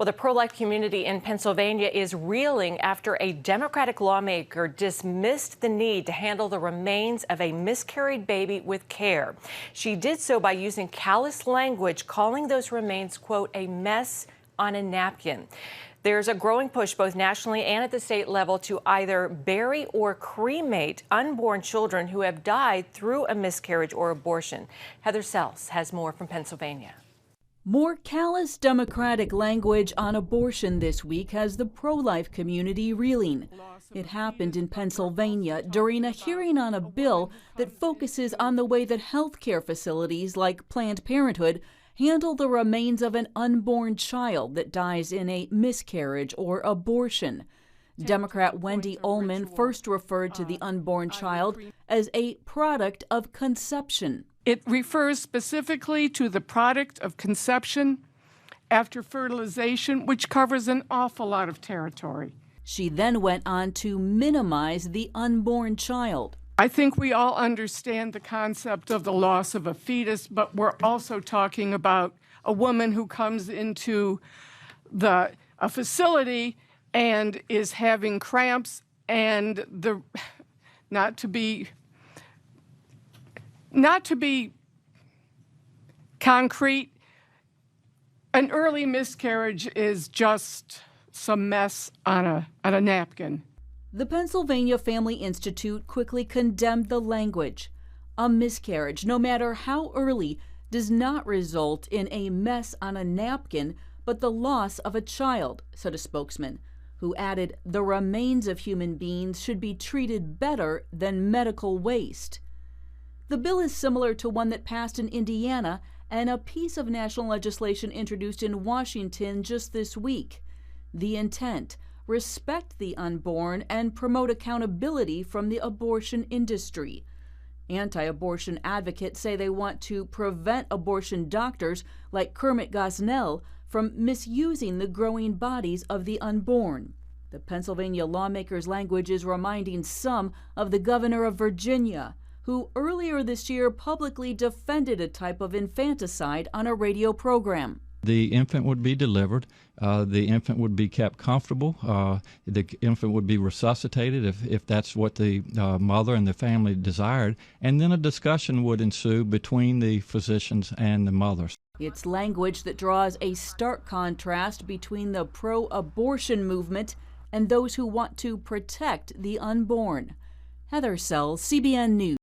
Well, the pro-life community in Pennsylvania is reeling after a Democratic lawmaker dismissed the need to handle the remains of a miscarried baby with care. She did so by using callous language, calling those remains, quote, a mess on a napkin. There's a growing push both nationally and at the state level to either bury or cremate unborn children who have died through a miscarriage or abortion. Heather Sells has more from Pennsylvania. More callous Democratic language on abortion this week has the pro-life community reeling. It happened in Pennsylvania during a hearing on a bill that focuses on the way that health care facilities like Planned Parenthood handle the remains of an unborn child that dies in a miscarriage or abortion. Democrat Wendy Ullman first referred to the unborn child as a product of conception. It refers specifically to the product of conception after fertilization, which covers an awful lot of territory. She then went on to minimize the unborn child. I think we all understand the concept of the loss of a fetus, but we're also talking about a woman who comes into a facility and is having cramps, and not to be concrete, an early miscarriage is just some mess on a napkin. The Pennsylvania Family Institute quickly condemned the language. A miscarriage, no matter how early, does not result in a mess on a napkin, but the loss of a child, said a spokesman, who added the remains of human beings should be treated better than medical waste. The bill is similar to one that passed in Indiana and a piece of national legislation introduced in Washington just this week. The intent: respect the unborn and promote accountability from the abortion industry. Anti-abortion advocates say they want to prevent abortion doctors like Kermit Gosnell from misusing the growing bodies of the unborn. The Pennsylvania lawmaker's language is reminding some of the governor of Virginia, who earlier this year publicly defended a type of infanticide on a radio program. The infant would be delivered, the infant would be kept comfortable, the infant would be resuscitated if that's what the mother and the family desired, and then a discussion would ensue between the physicians and the mothers. It's language that draws a stark contrast between the pro-abortion movement and those who want to protect the unborn. Heather Sells, CBN News.